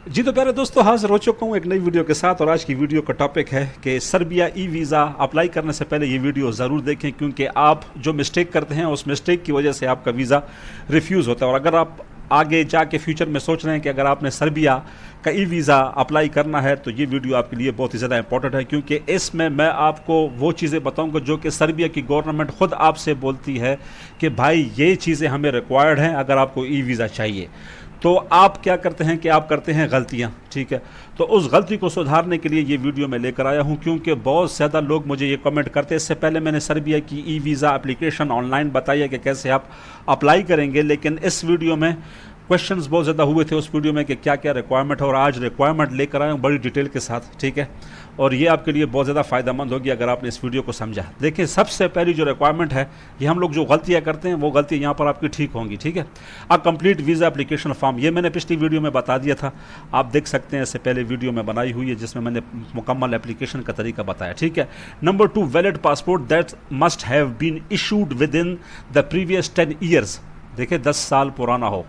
जी तो प्यारे दोस्तों, हाजिर हो चुका हूँ एक नई वीडियो के साथ। और आज की वीडियो का टॉपिक है कि सर्बिया ई वीज़ा अप्लाई करने से पहले ये वीडियो ज़रूर देखें, क्योंकि आप जो मिस्टेक करते हैं उस मिस्टेक की वजह से आपका वीज़ा रिफ्यूज़ होता है। और अगर आप आगे जाके फ्यूचर में सोच रहे हैं कि अगर आपने सर्बिया का ई वीज़ा अप्लाई करना है तो ये वीडियो आपके लिए बहुत ही ज़्यादा इंपॉर्टेंट है, क्योंकि इसमें मैं आपको वो चीज़ें बताऊंगा जो कि सर्बिया की गवर्नमेंट खुद आपसे बोलती है कि भाई ये चीज़ें हमें रिक्वायर्ड हैं अगर आपको ई वीज़ा चाहिए। तो आप क्या करते हैं कि आप करते हैं गलतियां, ठीक है। तो उस गलती को सुधारने के लिए ये वीडियो मैं लेकर आया हूं, क्योंकि बहुत ज़्यादा लोग मुझे ये कमेंट करते हैं। इससे पहले मैंने सर्बिया की ई वीज़ा एप्लीकेशन ऑनलाइन बताई है कि कैसे आप अप्लाई करेंगे, लेकिन इस वीडियो में क्वेश्चंस बहुत ज़्यादा हुए थे उस वीडियो में कि क्या क्या रिक्वायरमेंट है, और आज रिक्वायरमेंट लेकर आया हूँ बड़ी डिटेल के साथ, ठीक है। और ये आपके लिए बहुत ज़्यादा फ़ायदेमंद होगी अगर आपने इस वीडियो को समझा। देखिए, सबसे पहली जो रिक्वायरमेंट है, ये हम लोग जो गलतियाँ करते हैं वो गलतियाँ यहाँ पर आपकी ठीक होंगी, ठीक है। A complete visa application form, ये मैंने पिछली वीडियो में बता दिया था, आप देख सकते हैं। इससे पहले वीडियो में बनाई हुई है जिसमें मैंने मुकम्मल एप्लीकेशन का तरीका बताया, ठीक है। Number 2, valid passport that must have been issued within the previous 10 years. देखिए, 10 साल पुराना हो,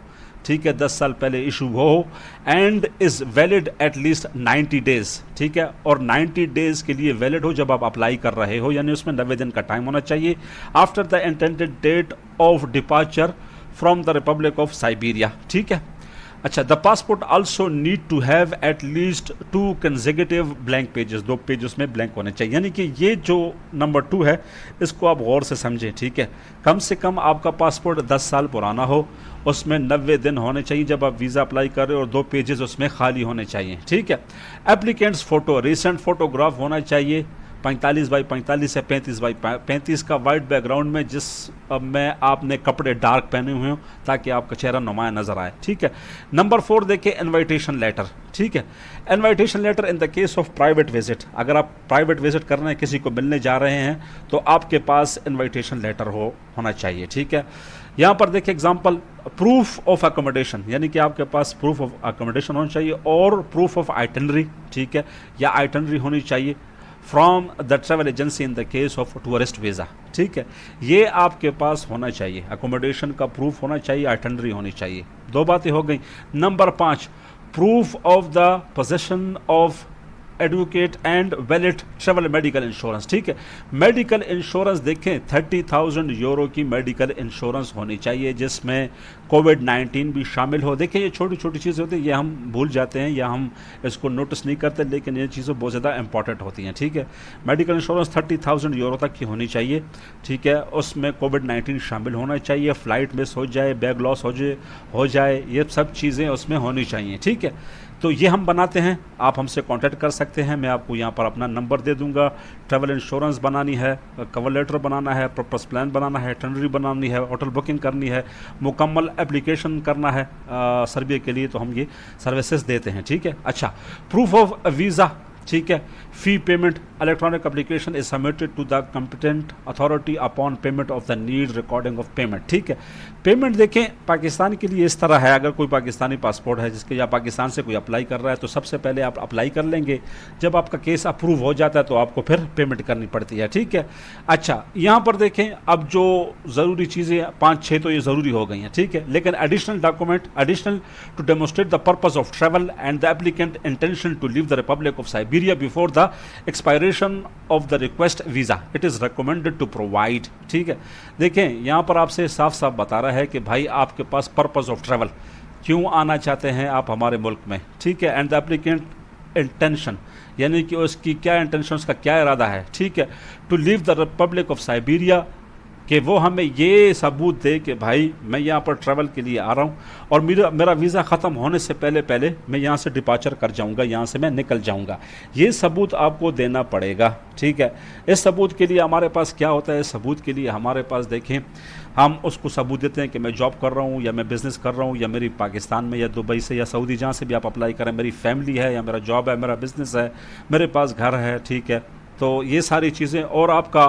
ठीक है, 10 साल पहले इशू हो, and is valid at least 90 days, ठीक है। और 90 डेज के लिए वैलिड हो जब आप अप्लाई कर रहे हो, यानी उसमें 90 दिन का टाइम होना चाहिए। After the intended date of departure from the republic of Siberia, ठीक है। अच्छा, the passport also need to have at least 2 consecutive blank pages, 2 page उसमें ब्लैंक होने चाहिए। यानी कि ये जो नंबर 2 है इसको आप गौर से समझें, ठीक है। कम से कम आपका पासपोर्ट 10 साल पुराना हो, उसमें 90 दिन होने चाहिए जब आप वीज़ा अप्लाई कर रहे हो, और 2 पेजेस उसमें खाली होने चाहिए, ठीक है। एप्लीकेंट्स फ़ोटो, रिसेंट फोटोग्राफ होना चाहिए, 45 बाई 45 या 35 बाई 35 का वाइट बैकग्राउंड में, जिस में आपने कपड़े डार्क पहने हुए हों ताकि आपका चेहरा नुमाया नजर आए, ठीक है। नंबर 4 देखिए, इनविटेशन लेटर, ठीक है। Invitation letter in the case of private visit, अगर आप प्राइवेट विजिट कर रहे हैं, किसी को मिलने जा रहे हैं, तो आपके पास इनविटेशन लेटर होना चाहिए, ठीक है। यहाँ पर देखिए एग्जाम्पल, प्रूफ ऑफ अकोमोडेशन, यानी कि आपके पास प्रूफ ऑफ अकोमोडेशन होना चाहिए, और प्रूफ ऑफ आइटनरी, ठीक है, या आइटनरी होनी चाहिए from the travel agency in the case of tourist visa, ठीक है। ये आपके पास होना चाहिए, अकोमोडेशन का प्रूफ होना चाहिए, आइटनरी होनी चाहिए। 2 बातें हो गई। Number 5, proof of the possession of advocate and valid travel medical insurance, ठीक है। मेडिकल इंश्योरेंस देखें, 30,000 यूरो की मेडिकल इंश्योरेंस होनी चाहिए जिसमें कोविड-19 भी शामिल हो। देखिए, ये छोटी छोटी चीज़ें होती हैं, ये हम भूल जाते हैं या हम इसको नोटिस नहीं करते, लेकिन ये चीज़ें बहुत ज़्यादा इंपॉर्टेंट होती हैं, ठीक है। मेडिकल इंश्योरेंस 30,000 यूरो तक की होनी चाहिए, ठीक है। उसमें कोविड-19 शामिल होना चाहिए, फ़्लाइट मिस हो जाए, बैग लॉस हो जाए, ये सब चीज़ें उसमें होनी चाहिए, ठीक है। तो ये हम बनाते हैं, आप हमसे कांटेक्ट कर सकते हैं, मैं आपको यहाँ पर अपना नंबर दे दूंगा। ट्रैवल इंश्योरेंस बनानी है, कवर लेटर बनाना है, पर्पस प्लान बनाना है, टनरी बनानी है, होटल बुकिंग करनी है, मुकम्मल एप्लीकेशन करना है सर्बिया के लिए, तो हम ये सर्विसेज देते हैं, ठीक है। अच्छा, प्रूफ ऑफ वीज़ा, ठीक है। Fee payment, electronic application is submitted to the competent authority upon payment of the need recording of payment, ठीक है। पेमेंट देखें, पाकिस्तान के लिए इस तरह है, अगर कोई पाकिस्तानी पासपोर्ट है जिसके, या पाकिस्तान से कोई अप्लाई कर रहा है, तो सबसे पहले आप अप्लाई कर लेंगे, जब आपका केस अप्रूव हो जाता है तो आपको फिर पेमेंट करनी पड़ती है, ठीक है। अच्छा, यहाँ पर देखें, अब जो ज़रूरी चीज़ें 5-6 तो ये ज़रूरी हो गई हैं, ठीक है। लेकिन additional document, additional to demonstrate the purpose of travel and the applicant intention to leave the republic of Siberia before the expiration of the request visa, it is recommended to provide, ठीक है। देखें, यहाँ पर आपसे साफ साफ बता रहा है कि भाई आपके पास पर्पस ऑफ ट्रैवल, क्यों आना चाहते हैं आप हमारे मुल्क में, ठीक है। एंड द एप्लीकेंट इंटेंशन, यानी कि उसकी क्या इंटेंशन, उसका क्या इरादा है, ठीक है। To leave the republic of Siberia, कि वो हमें ये सबूत दे कि भाई मैं यहाँ पर ट्रैवल के लिए आ रहा हूँ, और मेरा वीज़ा ख़त्म होने से पहले पहले मैं यहाँ से डिपार्चर कर जाऊँगा, यहाँ से मैं निकल जाऊँगा। ये सबूत आपको देना पड़ेगा, ठीक है। इस सबूत के लिए हमारे पास क्या होता है, इस सबूत के लिए हमारे पास देखें, हम उसको सबूत देते हैं कि मैं जॉब कर रहा हूँ, या मैं बिज़नेस कर रहा हूँ, या मेरी पाकिस्तान में या दुबई से या सऊदी, जहाँ से भी आप अप्लाई करें, मेरी फैमिली है, या मेरा जॉब है, मेरा बिज़नेस है, मेरे पास घर है, ठीक है। तो ये सारी चीज़ें, और आपका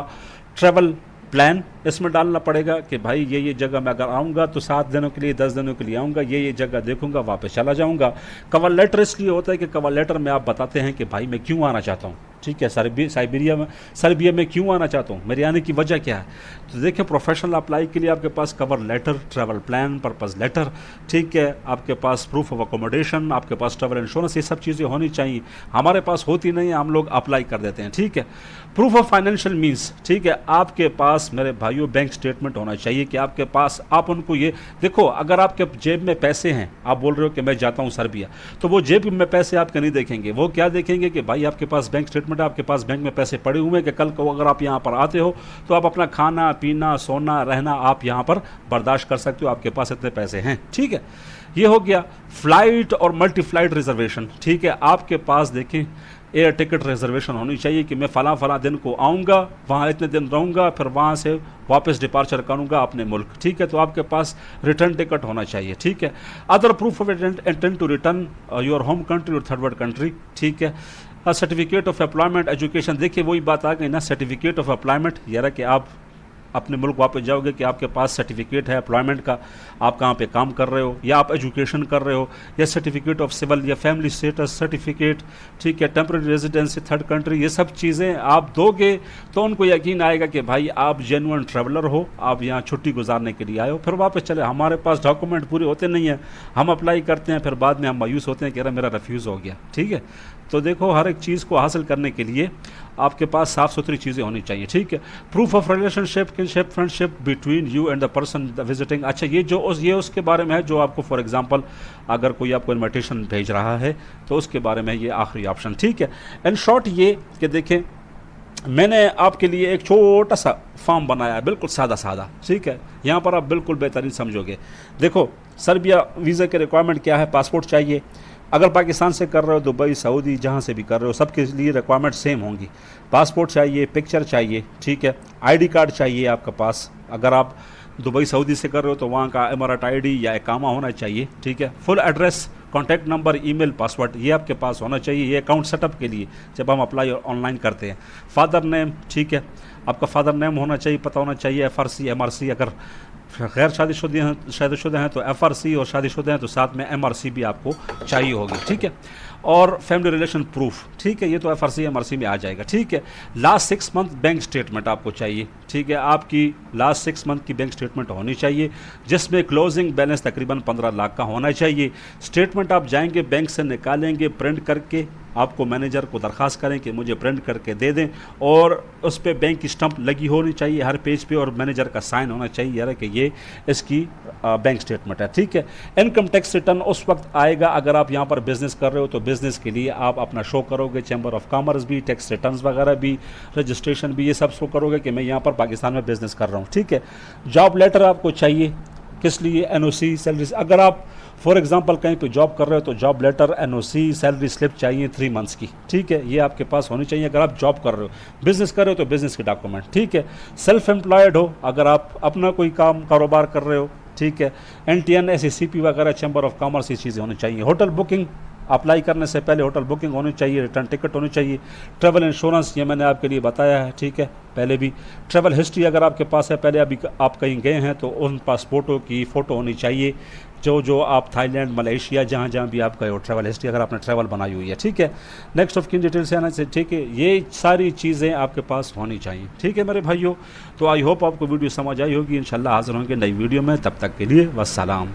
ट्रैवल प्लान इसमें डालना पड़ेगा कि भाई ये जगह मैं अगर आऊँगा तो 7 दिनों के लिए, 10 दिनों के लिए आऊँगा, ये जगह देखूँगा, वापस चला जाऊँगा। कवर लेटर इसलिए होता है कि कवर लेटर में आप बताते हैं कि भाई मैं क्यों आना चाहता हूँ, ठीक है, सर्बिया में क्यों आना चाहता हूँ, मेरे आने की वजह क्या है। तो देखिए, प्रोफेशनल अप्लाई के लिए आपके पास cover letter, travel plan, purpose letter, ठीक है, आपके पास प्रूफ ऑफ अकोमोडेशन, आपके पास ट्रैवल इंश्योरेंस, ये सब चीज़ें होनी चाहिए। हमारे पास होती नहीं है, हम लोग अप्लाई कर देते हैं, ठीक है। प्रूफ ऑफ फाइनेंशियल मीन्स, ठीक है, आपके पास मेरे भाइयों बैंक स्टेटमेंट होना चाहिए कि आपके पास, आप उनको ये देखो, अगर आपके जेब में पैसे हैं, आप बोल रहे हो कि मैं जाता हूँ सर्बिया, तो वो जेब में पैसे आपके नहीं देखेंगे, वो क्या देखेंगे कि भाई आपके पास बैंक स्टेटमेंट, आपके पास बैंक में पैसे पड़े हुए हैं कि कल को अगर आप यहाँ पर आते हो तो आप अपना खाना पीना सोना रहना आप यहाँ पर बर्दाश्त कर सकते हो, आपके पास इतने पैसे हैं, ठीक है। ये हो गया फ्लाइट और मल्टी फ्लाइट रिजर्वेशन, ठीक है, आपके पास देखें एयर टिकट रिजर्वेशन होनी चाहिए कि मैं फला दिन को आऊँगा, वहाँ इतने दिन रहूँगा, फिर वहाँ से वापस डिपार्चर करूँगा अपने मुल्क, ठीक है। तो आपके पास रिटर्न टिकट होना चाहिए, ठीक है। Other proof of intent to return your home country और थर्ड वर्ल्ड कंट्री, ठीक है। सर्टिफिकेट ऑफ एम्प्लॉयमेंट, एजुकेशन, देखिए वही बात आ गई ना, सर्टिफिकेट ऑफ एम्प्लॉयमेंट, यार कि आप अपने मुल्क वापस जाओगे कि आपके पास सर्टिफिकेट है एम्प्लॉयमेंट का, आप कहाँ पे काम कर रहे हो, या आप एजुकेशन कर रहे हो, या सर्टिफिकेट ऑफ सिविल या फैमिली स्टेटस सर्टिफिकेट, ठीक है, टेम्परेरी रेजिडेंसी थर्ड कंट्री, ये सब चीज़ें आप दोगे तो उनको यकीन आएगा कि भाई आप जेन्युइन ट्रैवलर हो, आप यहाँ छुट्टी गुजारने के लिए आए हो, फिर वापस चले। हमारे पास डॉक्यूमेंट पूरे होते नहीं हैं, हम अप्लाई करते हैं, फिर बाद में हम मायूस होते हैं कि मेरा रिफ्यूज़ हो गया, ठीक है। तो देखो, हर एक चीज़ को हासिल करने के लिए आपके पास साफ़ सुथरी चीज़ें होनी चाहिए, ठीक है। Proof of relationship, kinship, friendship between you and the person visiting, अच्छा ये उसके बारे में है जो आपको, फॉर एग्जांपल अगर कोई आपको इन्विटेशन भेज रहा है तो उसके बारे में ये आखिरी ऑप्शन, ठीक है। इन शॉर्ट ये कि देखें, मैंने आपके लिए एक छोटा सा फॉर्म बनाया है, बिल्कुल सादा, ठीक है, यहाँ पर आप बिल्कुल बेहतरीन समझोगे। देखो, सर्बिया वीज़ा के रिक्वायरमेंट क्या है, पासपोर्ट चाहिए, अगर पाकिस्तान से कर रहे हो, दुबई, सऊदी, जहाँ से भी कर रहे हो, सबके लिए रिक्वायरमेंट सेम होंगी। पासपोर्ट चाहिए, पिक्चर चाहिए, ठीक है, आईडी कार्ड चाहिए आपके पास, अगर आप दुबई सऊदी से कर रहे हो तो वहाँ का इमारत आईडी या इकामा होना चाहिए, ठीक है। Full address, contact number, email, password, ये आपके पास होना चाहिए, ये अकाउंट सेटअप के लिए जब हम अप्लाई ऑनलाइन करते हैं। फादर नेम, ठीक है, आपका फादर नेम होना चाहिए, पता होना चाहिए, FRC MRC, अगर गैर शादीशुदा हैं तो FRC, और शादीशुदा हैं तो साथ में MRC भी आपको चाहिए होगी, ठीक है। और फैमिली रिलेशन प्रूफ, ठीक है, ये तो FRC MRC में आ जाएगा, ठीक है। लास्ट 6 मंथ बैंक स्टेटमेंट आपको चाहिए, ठीक है, आपकी लास्ट 6 मंथ की बैंक स्टेटमेंट होनी चाहिए जिसमें क्लोजिंग बैलेंस तकरीबन 15 लाख का होना चाहिए। स्टेटमेंट आप जाएंगे बैंक से निकालेंगे, प्रिंट करके आपको मैनेजर को दरख्वास्त करें कि मुझे प्रिंट करके दे दें, और उस पर बैंक की स्टंप लगी होनी चाहिए हर पेज पे, और मैनेजर का साइन होना चाहिए यार कि ये इसकी बैंक स्टेटमेंट है, ठीक है। इनकम टैक्स रिटर्न उस वक्त आएगा अगर आप यहाँ पर बिजनेस कर रहे हो तो बिजनेस के लिए आप अपना शो करोगे, चैम्बर ऑफ कॉमर्स भी, टैक्स रिटर्न्स वगैरह भी, रजिस्ट्रेशन भी, ये सब शो करोगे कि मैं यहाँ पर पाकिस्तान में बिजनेस कर रहा हूँ, ठीक है। जॉब लेटर आपको चाहिए, किस लिए, NOC, सैलरी, अगर आप फॉर एग्जांपल कहीं पे जॉब कर रहे हो तो job letter, NOC, salary slip चाहिए 3 मंथ्स की, ठीक है, ये आपके पास होनी चाहिए अगर आप जॉब कर रहे हो। बिजनेस कर रहे हो तो बिजनेस के डॉक्यूमेंट, ठीक है। सेल्फ एम्प्लॉयड हो, अगर आप अपना कोई काम कारोबार कर रहे हो, ठीक है, NTN, SACP वगैरह, चैम्बर ऑफ कॉमर्स, ये चीज़ें होनी चाहिए। होटल बुकिंग, अप्लाई करने से पहले होटल बुकिंग होनी चाहिए, रिटर्न टिकट होनी चाहिए। ट्रैवल इंश्योरेंस, ये मैंने आपके लिए बताया है, ठीक है, पहले भी। ट्रैवल हिस्ट्री अगर आपके पास है, पहले अभी आप कहीं गए हैं तो उन पासपोर्टों की फ़ोटो होनी चाहिए, जो आप थाईलैंड, मलेशिया, जहाँ भी आप गए हो, ट्रैवल हिस्ट्री अगर आपने ट्रैवल बनाई हुई है, ठीक है। नेक्स्ट ऑफ किन डिटेल से आना चाहिए, ठीक है, ये सारी चीज़ें आपके पास होनी चाहिए, ठीक है मेरे भाइयों। तो आई होप आपको वीडियो समझ आई होगी, इंशाल्लाह हाज़िर होंगे नई वीडियो में, तब तक के लिए वस्सलाम।